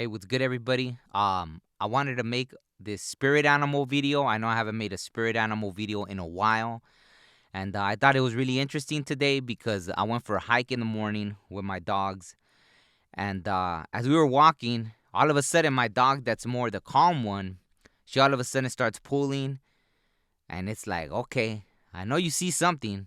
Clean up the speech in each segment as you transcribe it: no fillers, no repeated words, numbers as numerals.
Hey, what's good, everybody? I wanted to make this spirit animal video. I know I haven't made a spirit animal video in a while, and I thought it was really interesting today because I went for a hike in the morning with my dogs, and as we were walking, all of a sudden, my dog, that's more the calm one, she all of a sudden starts pulling, and it's like, okay, I know you see something,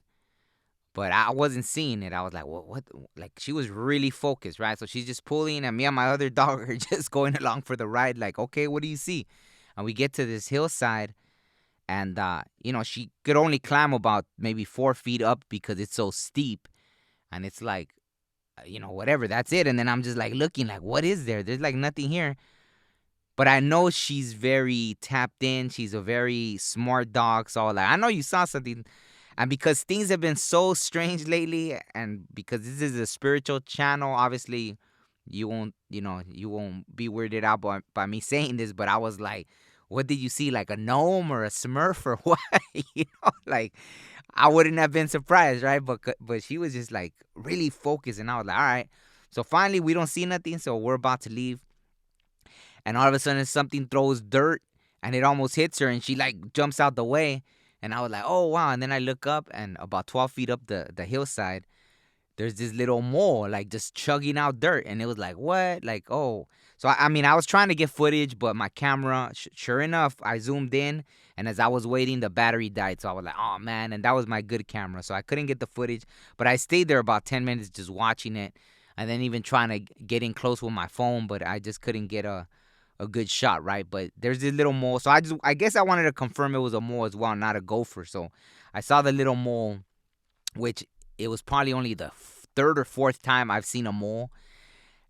but I wasn't seeing it. I was like, what? Like, she was really focused, right? So she's just pulling, and me and my other dog are just going along for the ride. Like, okay, what do you see? And we get to this hillside, and she could only climb about maybe 4 feet up because it's so steep, and it's like, whatever, that's it. And then I'm just like looking, like, what is there? There's like nothing here. But I know she's very tapped in. She's a very smart dog. So like, I know you saw something. And because things have been so strange lately, and because this is a spiritual channel, obviously you won't be weirded out by me saying this, but I was like, what did you see? Like a gnome or a smurf or what? Like I wouldn't have been surprised, right? But she was just like really focused, and I was like, all right. So finally we don't see nothing, so we're about to leave, and all of a sudden something throws dirt and it almost hits her, and she like jumps out the way, and I was like, oh wow. And then I look up, and about 12 feet up the hillside, there's this little mole like just chugging out dirt, and it was like, what? Like, oh. So I mean, I was trying to get footage, but my camera, sure enough, I zoomed in, and as I was waiting, the battery died. So I was like, oh man. And that was my good camera, so I couldn't get the footage, but I stayed there about 10 minutes just watching it, and then even trying to get in close with my phone, but I just couldn't get a good shot, right? But there's this little mole. So I guess I wanted to confirm it was a mole as well, not a gopher. So I saw the little mole, which it was probably only the third or fourth time I've seen a mole.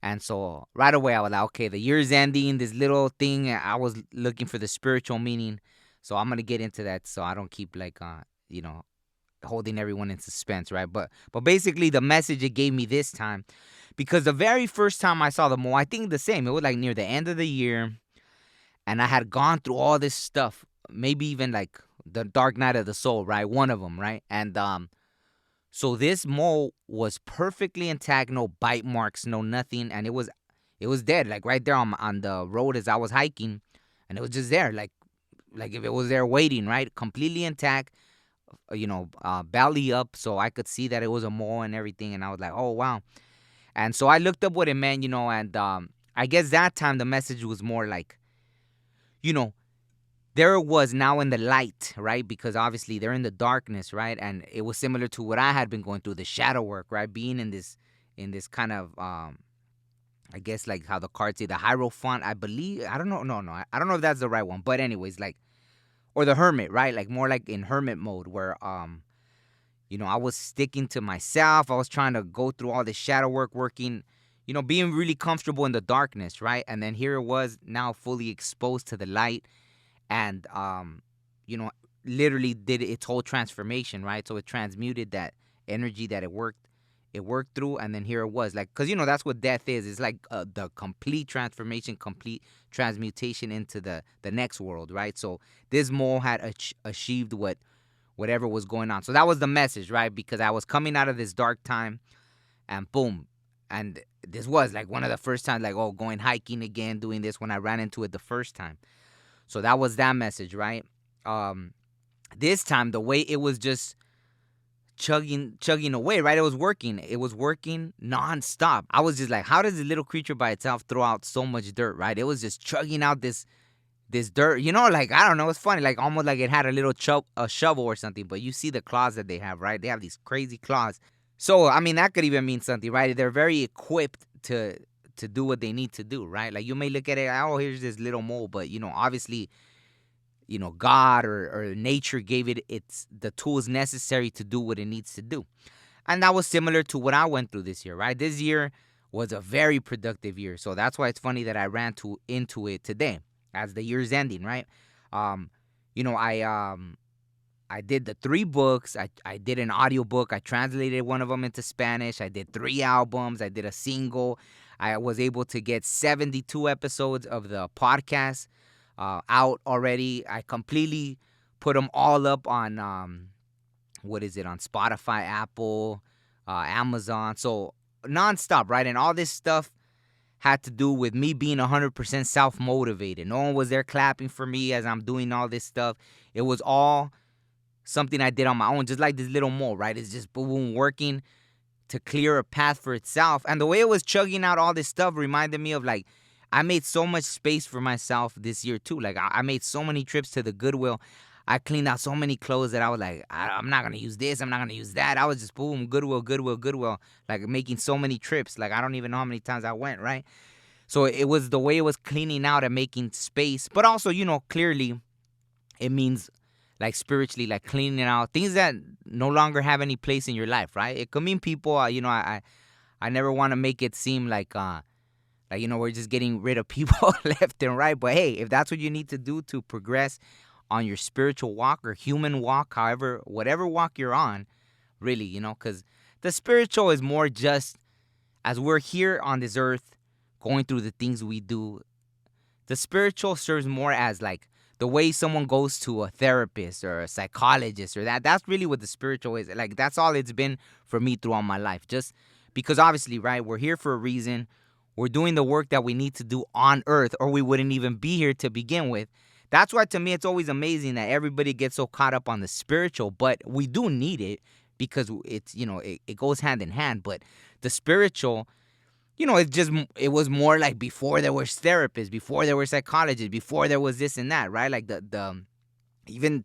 And so right away I was like, okay, the year's ending, this little thing, I was looking for the spiritual meaning. So I'm gonna get into that so I don't keep like you know, holding everyone in suspense, right? But basically the message it gave me this time, because the very first time I saw the mole, I think the same. It was like near the end of the year, and I had gone through all this stuff, maybe even like the Dark Night of the Soul, right? One of them, right? And so this mole was perfectly intact, no bite marks, no nothing, and it was dead, like right there on the road as I was hiking, and it was just there, like if it was there waiting, right? Completely intact, belly up, so I could see that it was a mole and everything, and I was like, oh wow. And so I looked up what it meant, and I guess that time the message was more like, you know, there it was now in the light, right? Because obviously they're in the darkness, right? And it was similar to what I had been going through, the shadow work, right? Being in this kind of I guess like how the cards say the hierophant, I believe. I don't know, no, I don't know if that's the right one, but anyways, like, or the hermit, right? Like more like in hermit mode where I was sticking to myself. I was trying to go through all this shadow work, working, being really comfortable in the darkness, right? And then here it was now fully exposed to the light, and you know literally did its whole transformation, right? So it transmuted that energy that it worked through, and then here it was, like, because that's what death is. It's like the complete transformation, complete transmutation into the next world, right? So this mole had achieved whatever was going on. So that was the message, right? Because I was coming out of this dark time, and boom. And this was like one of the first times, like, oh, going hiking again, doing this when I ran into it the first time. So that was that message, right? Um, this time the way it was just chugging away, right? It was working nonstop. I was just like, how does this little creature by itself throw out so much dirt, right? It was just chugging out this dirt, like, I don't know, it's funny, like almost like it had a little a shovel or something. But you see the claws that they have, right? They have these crazy claws. So I mean, that could even mean something, right? They're very equipped to do what they need to do, right? Like, you may look at it, oh, here's this little mole, but obviously, God or nature gave it its the tools necessary to do what it needs to do. And that was similar to what I went through this year, right? This year was a very productive year. So that's why it's funny that I ran into it today as the year's ending, right? Um, I did the 3 books. I did an audiobook. I translated one of them into Spanish. I did 3 albums. I did a single. I was able to get 72 episodes of the podcast out already. I completely put them all up on, what is it, on Spotify, Apple, Amazon. So nonstop, right? And all this stuff had to do with me being 100% self motivated. No one was there clapping for me as I'm doing all this stuff. It was all something I did on my own, just like this little mole, right? It's just boom, boom, working to clear a path for itself. And the way it was chugging out all this stuff reminded me of like, I made so much space for myself this year too. Like, I made so many trips to the Goodwill. I cleaned out so many clothes that I was like, I'm not going to use this. I'm not going to use that. I was just boom, Goodwill, Goodwill, Goodwill. Like making so many trips. Like, I don't even know how many times I went, right? So it was the way it was cleaning out and making space. But also, clearly it means like spiritually, like cleaning out things that no longer have any place in your life, right? It could mean people, I never want to make it seem like we're just getting rid of people left and right. But hey, if that's what you need to do to progress on your spiritual walk or human walk, however, whatever walk you're on, really, because the spiritual is more just as we're here on this earth going through the things we do. The spiritual serves more as like the way someone goes to a therapist or a psychologist or that's really what the spiritual is. Like that's all it's been for me throughout my life. Just because obviously, right, we're here for a reason. We're doing the work that we need to do on earth or we wouldn't even be here to begin with. That's why to me it's always amazing that everybody gets so caught up on the spiritual, but we do need it because it goes hand in hand. But the spiritual, it was more like before there was therapists, before there were psychologists, before there was this and that, right? Like the even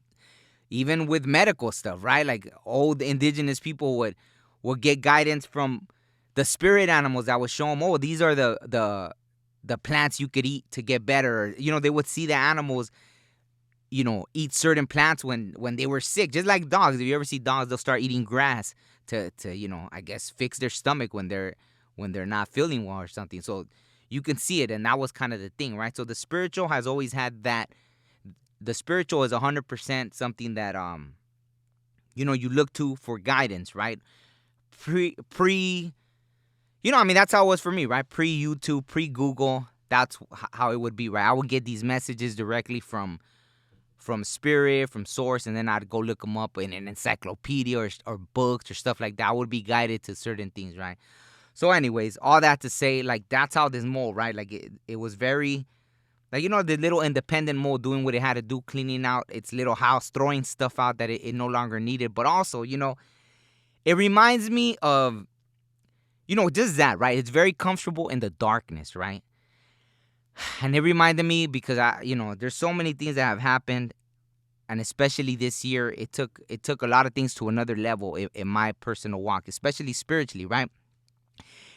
even with medical stuff, right? Like old indigenous people would get guidance from the spirit animals that would show them, oh, these are the plants you could eat to get better. They would see the animals, eat certain plants when they were sick, just like dogs. If you ever see dogs, they'll start eating grass to I guess fix their stomach when they're not feeling well or something. So you can see it, and that was kind of the thing, right? So the spiritual has always had that. The spiritual is 100% something that you look to for guidance, right? Pre that's how it was for me, right? Pre YouTube, pre Google, that's how it would be, right? I would get these messages directly from spirit, from source, and then I'd go look them up in an encyclopedia or books or stuff like that. I would be guided to certain things, right? So anyways, all that to say, like, that's how this mole, right? Like, it was very, like, the little independent mole doing what it had to do, cleaning out its little house, throwing stuff out that it no longer needed. But also, it reminds me of, just that, right? It's very comfortable in the darkness, right? And it reminded me because there's so many things that have happened, and especially this year, it took a lot of things to another level in my personal walk, especially spiritually, right?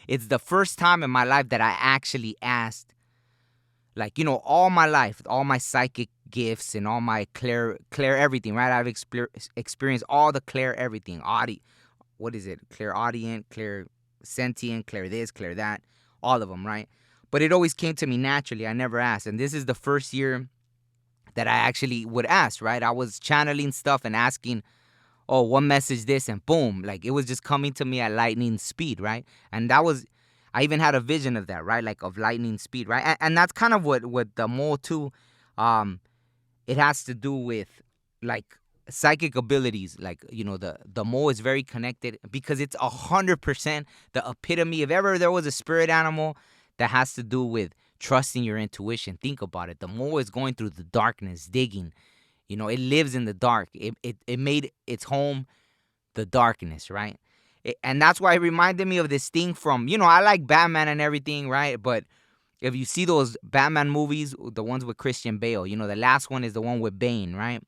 It's the first time in my life that I actually asked, like, all my life, all my psychic gifts and all my clair everything, right? I've experienced all the clair everything, what is it? Clairaudient, clair sentient, clair this, clair that, all of them, right? But it always came to me naturally. I never asked. And this is the first year that I actually would ask, right? I was channeling stuff and asking, oh, what message this? And boom, like it was just coming to me at lightning speed, right? And I even had a vision of that, right? Like of lightning speed, right? And that's kind of what the mole too, it has to do with like psychic abilities. Like, the mole is very connected because it's 100% the epitome. If ever there was a spirit animal that has to do with trusting your intuition, think about it. The mole is going through the darkness, digging. It lives in the dark. It made its home the darkness, right? And that's why it reminded me of this thing from, I like Batman and everything, right? But if you see those Batman movies, the ones with Christian Bale, the last one is the one with Bane, right?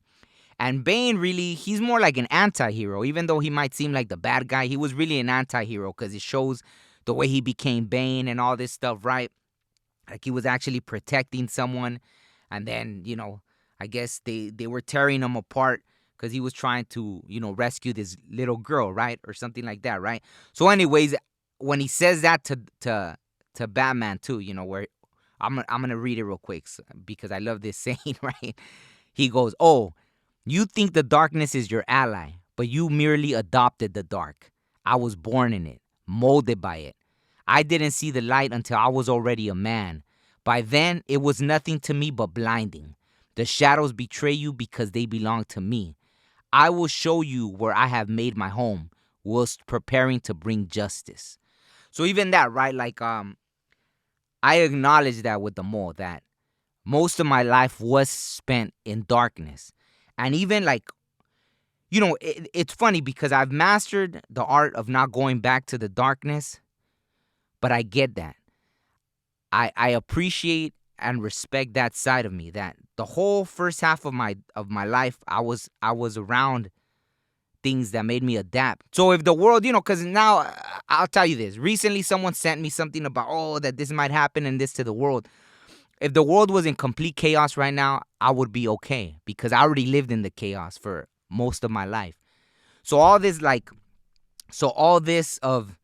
And Bane really, he's more like an anti-hero. Even though he might seem like the bad guy, he was really an anti-hero because it shows the way he became Bane and all this stuff, right? Like he was actually protecting someone. And then, I guess they were tearing him apart because he was trying to, rescue this little girl, right? Or something like that, right? So anyways, when he says that to Batman too, where I'm going to read it real quick because I love this saying, right? He goes, oh, you think the darkness is your ally, but you merely adopted the dark. I was born in it, molded by it. I didn't see the light until I was already a man. By then, it was nothing to me but blinding. The shadows betray you because they belong to me. I will show you where I have made my home, whilst preparing to bring justice. So even that, right? Like, I acknowledge that with the mole, that most of my life was spent in darkness. And even like, it's funny because I've mastered the art of not going back to the darkness, but I get that. I appreciate and respect that side of me. That the whole first half of my life, I was around things that made me adapt. So if the world, because now I'll tell you this. Recently, someone sent me something about, that this might happen and this to the world. If the world was in complete chaos right now, I would be okay because I already lived in the chaos for most of my life. So all this of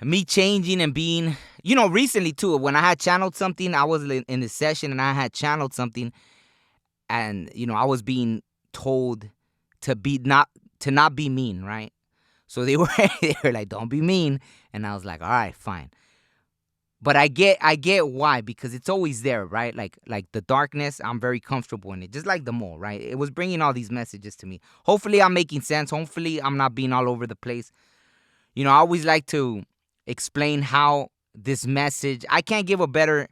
me changing and being, recently too, when I had channeled something, I was in this session and I had channeled something, and I was being told to not be mean, right? So they were they were like, "Don't be mean," and I was like, "All right, fine." But I get why, because it's always there, right? Like the darkness, I'm very comfortable in it, just like the mole, right? It was bringing all these messages to me. Hopefully, I'm making sense. Hopefully, I'm not being all over the place. I always like to explain how this message. I can't give a better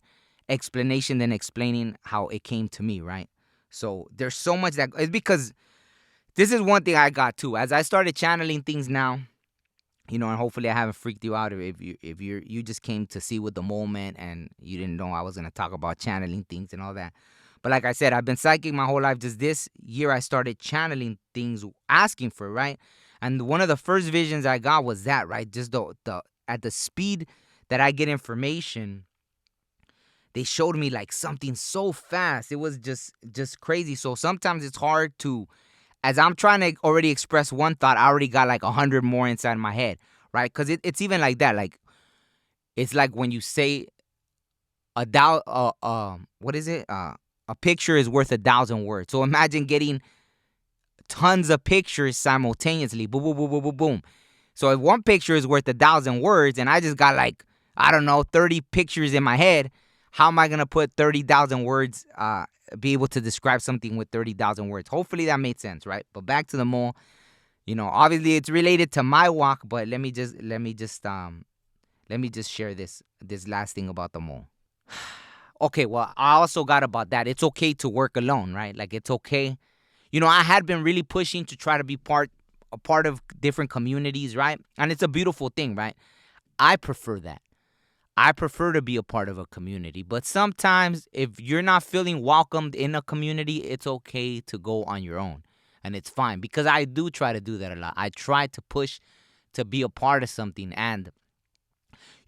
explanation than explaining how it came to me, right? So there's so much that it's because this is one thing I got too. As I started channeling things now, and hopefully I haven't freaked you out if you just came to see with the moment and you didn't know I was gonna talk about channeling things and all that. But like I said, I've been psychic my whole life. Just this year I started channeling things, asking for it, right? And one of the first visions I got was that, right? Just the at the speed that I get information, they showed me like something so fast. It was just crazy. So sometimes it's hard to, as I'm trying to already express one thought, I already got like 100 more inside my head, right? Because it's even like that. Like, it's like when you say what is it? A picture is worth 1,000 words. So imagine getting tons of pictures simultaneously. Boom, boom, boom, boom, boom, boom. So if one picture is worth 1,000 words, and I just got like, I don't know, 30 pictures in my head, how am I gonna put 30,000 words? Be able to describe something with 30,000 words. Hopefully that made sense, right? But back to the mole. Obviously it's related to my walk, but let me just share this last thing about the mole. Okay, well, I also got about that. It's okay to work alone, right? Like, it's okay. I had been really pushing to try to be a part of different communities, right? And it's a beautiful thing, right? I prefer that. I prefer to be a part of a community. But sometimes if you're not feeling welcomed in a community, it's okay to go on your own. And it's fine, because I do try to do that a lot. I try to push to be a part of something. And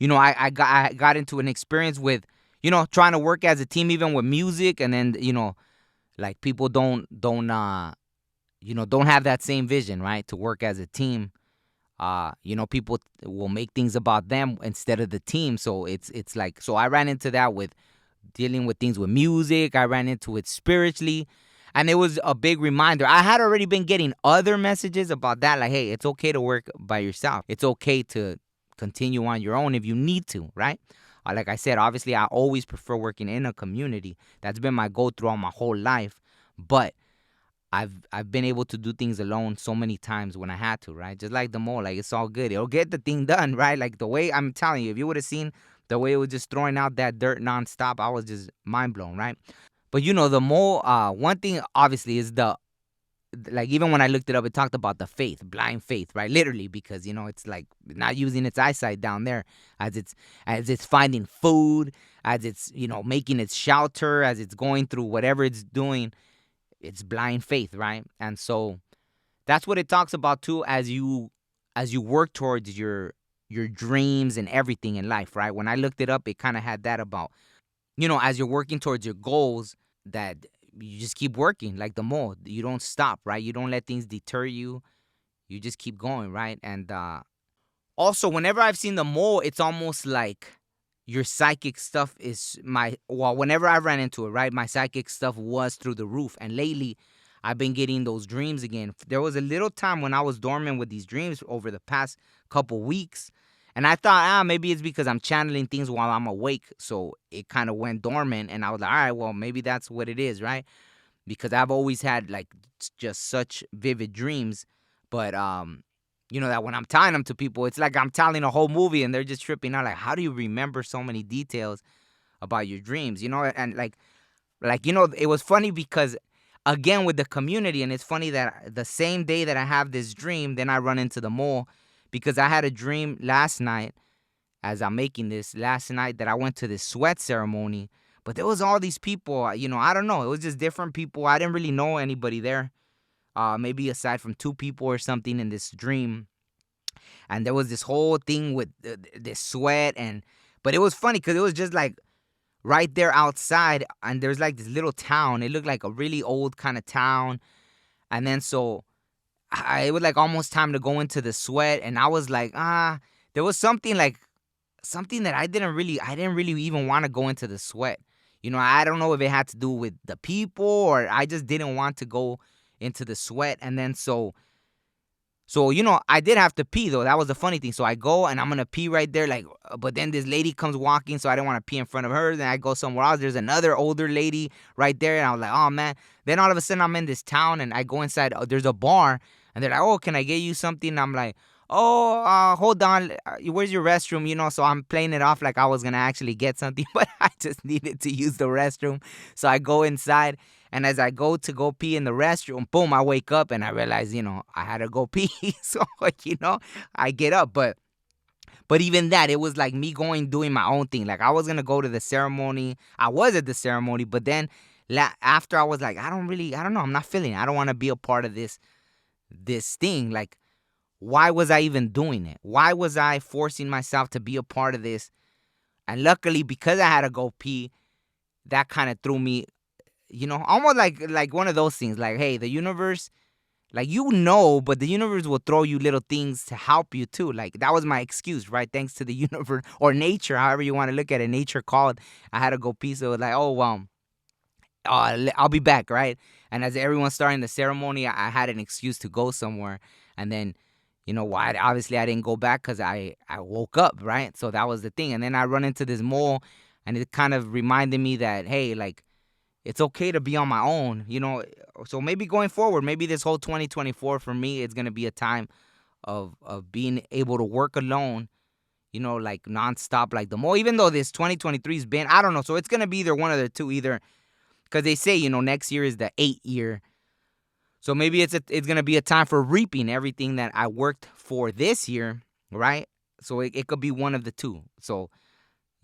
I got into an experience with trying to work as a team, even with music. And then like, people don't have that same vision, right? To work as a team. People will make things about them instead of the team. So it's like, so I ran into that with dealing with things with music. I ran into it spiritually. And it was a big reminder. I had already been getting other messages about that. Like, hey, it's okay to work by yourself. It's okay to continue on your own if you need to, right? Like I said, obviously, I always prefer working in a community. That's been my goal throughout my whole life. But I've been able to do things alone so many times when I had to, right? Just like the mole, like, it's all good. It'll get the thing done, right? Like, the way, I'm telling you, if you would have seen the way it was just throwing out that dirt nonstop, I was just mind blown, right? But the mole, one thing obviously is like, even when I looked it up, it talked about the faith, blind faith, right? Literally, because it's like not using its eyesight down there as it's finding food, as it's making its shelter, as it's going through whatever it's doing. It's blind faith, right? And so that's what it talks about too, as you work towards your dreams and everything in life, right? When I looked it up, it kind of had that about, as you're working towards your goals, that you just keep working like the mole. You don't stop, right? You don't let things deter you. You just keep going, right? And also, whenever I've seen the mole, it's almost like your psychic stuff is whenever I ran into it, right? My psychic stuff was through the roof. And lately, I've been getting those dreams again. There was a little time when I was dormant with these dreams over the past couple weeks. And I thought, maybe it's because I'm channeling things while I'm awake. So it kind of went dormant. And I was like, all right, well, maybe that's what it is, right? Because I've always had like just such vivid dreams. But that when I'm telling them to people, it's like I'm telling a whole movie and they're just tripping out. Like, how do you remember so many details about your dreams? And like, it was funny because, again, with the community, and it's funny that the same day that I have this dream, then I run into the mall because I had a dream last night as I'm making this last night that I went to this sweat ceremony. But there was all these people, I don't know. It was just different people. I didn't really know anybody there. Maybe aside from two people or something in this dream. And there was this whole thing with this sweat. But it was funny because it was just like right there outside. And there's like this little town. It looked like a really old kind of town. And then so it was like almost time to go into the sweat. And I was like, there was something that I didn't really even want to go into the sweat. I don't know if it had to do with the people or I just didn't want to go into the sweat. And then so I did have to pee though. That was the funny thing. So I go and I'm gonna pee right there, like, but then this lady comes walking, so I didn't want to pee in front of her. Then I go somewhere else. There's another older lady right there, and I was like, oh man. Then all of a sudden I'm in this town and I go inside. There's a bar, and they're like, oh, can I get you something? And I'm like, oh, hold on, where's your restroom? So I'm playing it off like I was gonna actually get something, but I just needed to use the restroom. So I go inside. And as I go pee in the restroom, boom, I wake up and I realize, I had to go pee. So, I get up. But even that, it was like me doing my own thing. Like I was going to go to the ceremony. I was at the ceremony. But then after I was like, I don't know. I'm not feeling it. I don't want to be a part of this thing. Like, why was I even doing it? Why was I forcing myself to be a part of this? And luckily, because I had to go pee, that kind of threw me, almost like one of those things. Like, hey, the universe, like, but the universe will throw you little things to help you too. Like, that was my excuse, right? Thanks to the universe or nature, however you want to look at it. Nature called. I had to go pee, so it was like, oh, well, I'll be back, right? And as everyone's starting the ceremony, I had an excuse to go somewhere. And then, why? Obviously, I didn't go back because I woke up, right? So that was the thing. And then I run into this mall, and it kind of reminded me that, hey, like, it's okay to be on my own, So maybe going forward, maybe this whole 2024 for me, it's gonna be a time of being able to work alone, like nonstop, like the mall. Even though this 2023's been, I don't know. So it's gonna be either one of the two, either because they say next year is the 8th year. So maybe it's gonna be a time for reaping everything that I worked for this year, right? So it could be one of the two. So.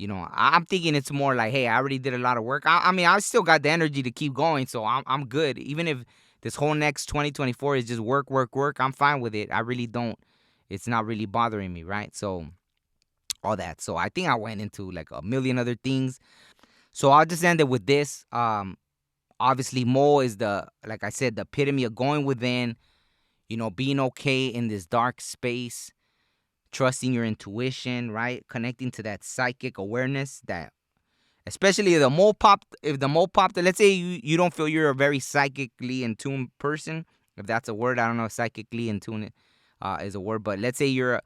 I'm thinking it's more like, hey, I already did a lot of work. I mean, I still got the energy to keep going, so I'm good. Even if this whole next 2024 is just work, work, work, I'm fine with it. I really don't. It's not really bothering me, right? So all that. So I think I went into like a million other things. So I'll just end it with this. Obviously, Mo is like I said, the epitome of going within. Being okay in this dark space. Trusting your intuition, right? Connecting to that psychic awareness that, especially if the mole popped, let's say you don't feel you're a very psychically in tune person, if that's a word. I don't know if psychically in tune is a word, but let's say you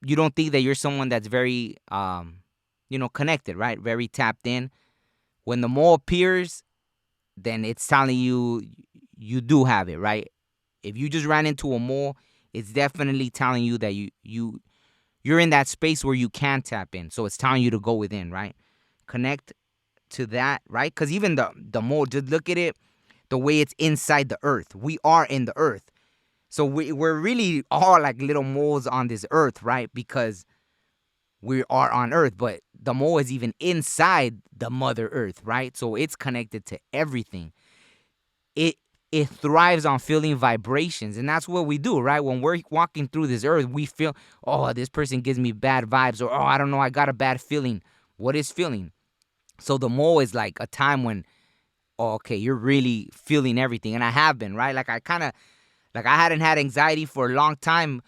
don't think that you're someone that's very, connected, right? Very tapped in. When the mole appears, then it's telling you do have it, right? If you just ran into a mole, it's definitely telling you that you're in that space where you can tap in. So it's telling you to go within, right? Connect to that, right? Because even the mole, just look at it the way it's inside the earth. We are in the earth. So we're really all like little moles on this earth, right? Because we are on earth, but the mole is even inside the mother earth, right? So it's connected to everything. It thrives on feeling vibrations, and that's what we do, right? When we're walking through this earth, we feel, oh, this person gives me bad vibes, or, oh, I don't know, I got a bad feeling. What is feeling? So the mole is like a time when, oh, okay, you're really feeling everything, and I have been, right? Like I hadn't had anxiety for a long time,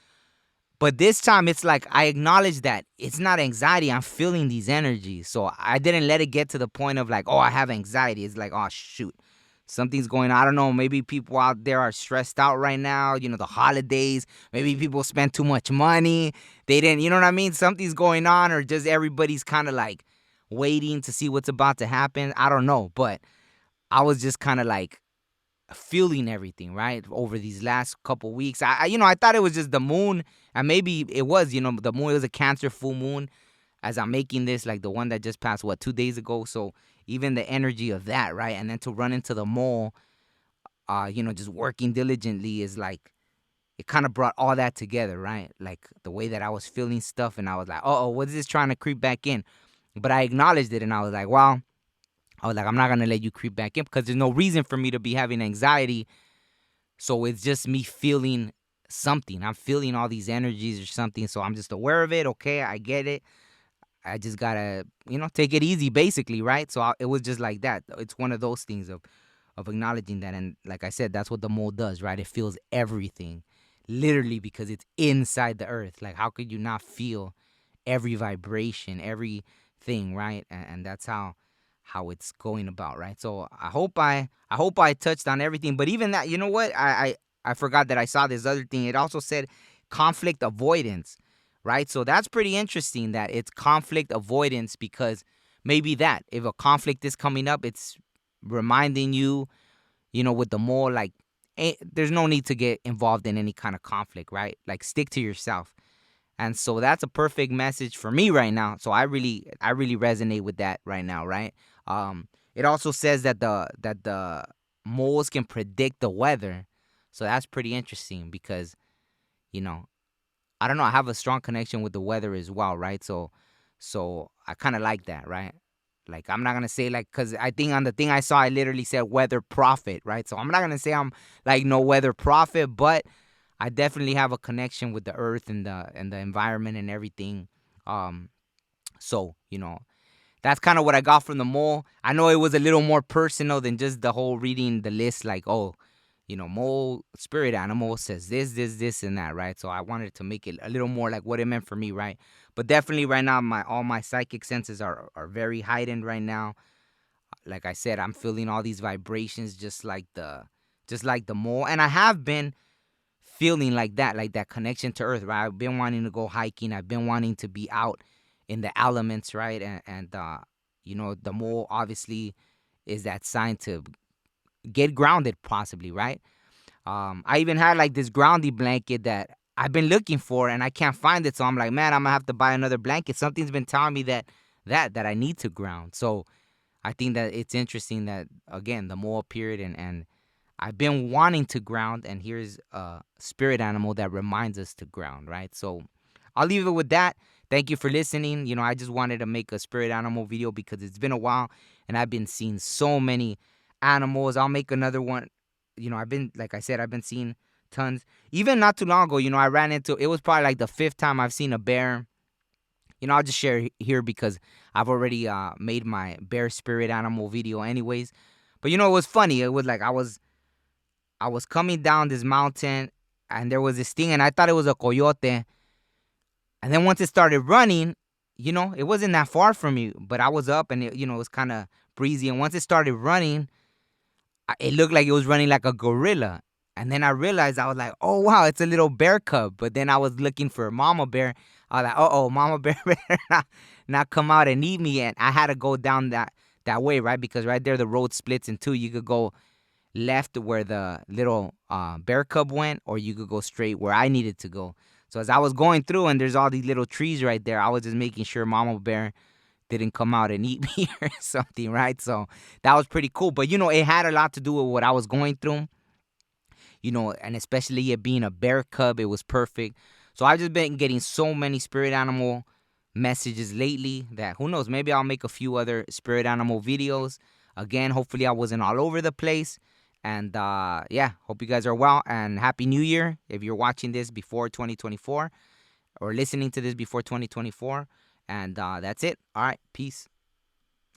but this time it's like I acknowledge that it's not anxiety. I'm feeling these energies, so I didn't let it get to the point of like, oh, I have anxiety. It's like, oh, shoot. Something's going on. I don't know. Maybe people out there are stressed out right now. The holidays. Maybe people spent too much money. They didn't, you know what I mean? Something's going on, or just everybody's kind of like waiting to see what's about to happen. I don't know. But I was just kind of like feeling everything, right? Over these last couple weeks. I thought it was just the moon, and maybe it was, the moon. It was a Cancer full moon as I'm making this, like the one that just passed, 2 days ago. So even the energy of that, right? And then to run into the mall, just working diligently is like, it kind of brought all that together, right? Like the way that I was feeling stuff, and I was like, oh, what is this trying to creep back in? But I acknowledged it, and I was like, well, I'm not gonna let you creep back in because there's no reason for me to be having anxiety. So it's just me feeling something. I'm feeling all these energies or something. So I'm just aware of it. Okay, I get it. I just gotta, take it easy, basically, right? So it was just like that. It's one of those things of acknowledging that, and like I said, that's what the mole does, right? It feels everything, literally, because it's inside the earth. Like, how could you not feel every vibration, everything, right? And that's how it's going about, right? So I hope I touched on everything. But even that, you know what? I forgot that I saw this other thing. It also said conflict avoidance, right? So that's pretty interesting that it's conflict avoidance, because maybe that if a conflict is coming up, it's reminding you, with the more like, there's no need to get involved in any kind of conflict, right? Like, stick to yourself. And so that's a perfect message for me right now. So I really resonate with that right now, right? It also says that the moles can predict the weather. So that's pretty interesting because, you know, I don't know, I have a strong connection with the weather as well, right? So I kind of like that, right? Like, I'm not gonna say, like, cause I think on the thing I saw, I literally said weather prophet, right? So I'm not gonna say I'm like no weather prophet, but I definitely have a connection with the earth and the environment and everything. Um, so that's kind of what I got from the mole. I know it was a little more personal than just the whole reading the list, like, oh, mole spirit animal says this, and that, right? So I wanted to make it a little more like what it meant for me, right? But definitely right now, all my psychic senses are very heightened right now. Like I said, I'm feeling all these vibrations, just like the mole, and I have been feeling like that connection to earth, right? I've been wanting to go hiking. I've been wanting to be out in the elements, right? And the mole obviously is that sign to get grounded, possibly, right? I even had like this grounding blanket that I've been looking for and I can't find it. So I'm like, man, I'm gonna have to buy another blanket. Something's been telling me that I need to ground. So I think that it's interesting that, again, the mole appeared, and I've been wanting to ground, and here's a spirit animal that reminds us to ground, right? So I'll leave it with that. Thank you for listening. I just wanted to make a spirit animal video because it's been a while and I've been seeing so many animals. I'll make another one. Like I said, I've been seeing tons. Even not too long ago, I ran into, it was probably like the fifth time I've seen a bear. I'll just share here because I've already made my bear spirit animal video anyways. But it was funny. It was like I was coming down this mountain and there was this thing and I thought it was a coyote. And then once it started running, it wasn't that far from me, but I was up and it was kind of breezy. And once it started running, it looked like it was running like a gorilla. And then I realized, I was like, oh, wow, it's a little bear cub. But then I was looking for mama bear. I was like, uh-oh, mama bear better not come out and eat me. And I had to go down that way, right? Because right there, the road splits in two. You could go left where the little bear cub went, or you could go straight where I needed to go. So as I was going through and there's all these little trees right there, I was just making sure mama bear didn't come out and eat me or something, right? So that was pretty cool. But, it had a lot to do with what I was going through, and especially it being a bear cub, it was perfect. So I've just been getting so many spirit animal messages lately that who knows, maybe I'll make a few other spirit animal videos. Again, hopefully I wasn't all over the place. And yeah, hope you guys are well and Happy New Year if you're watching this before 2024 or listening to this before 2024. And that's it. All right. Peace.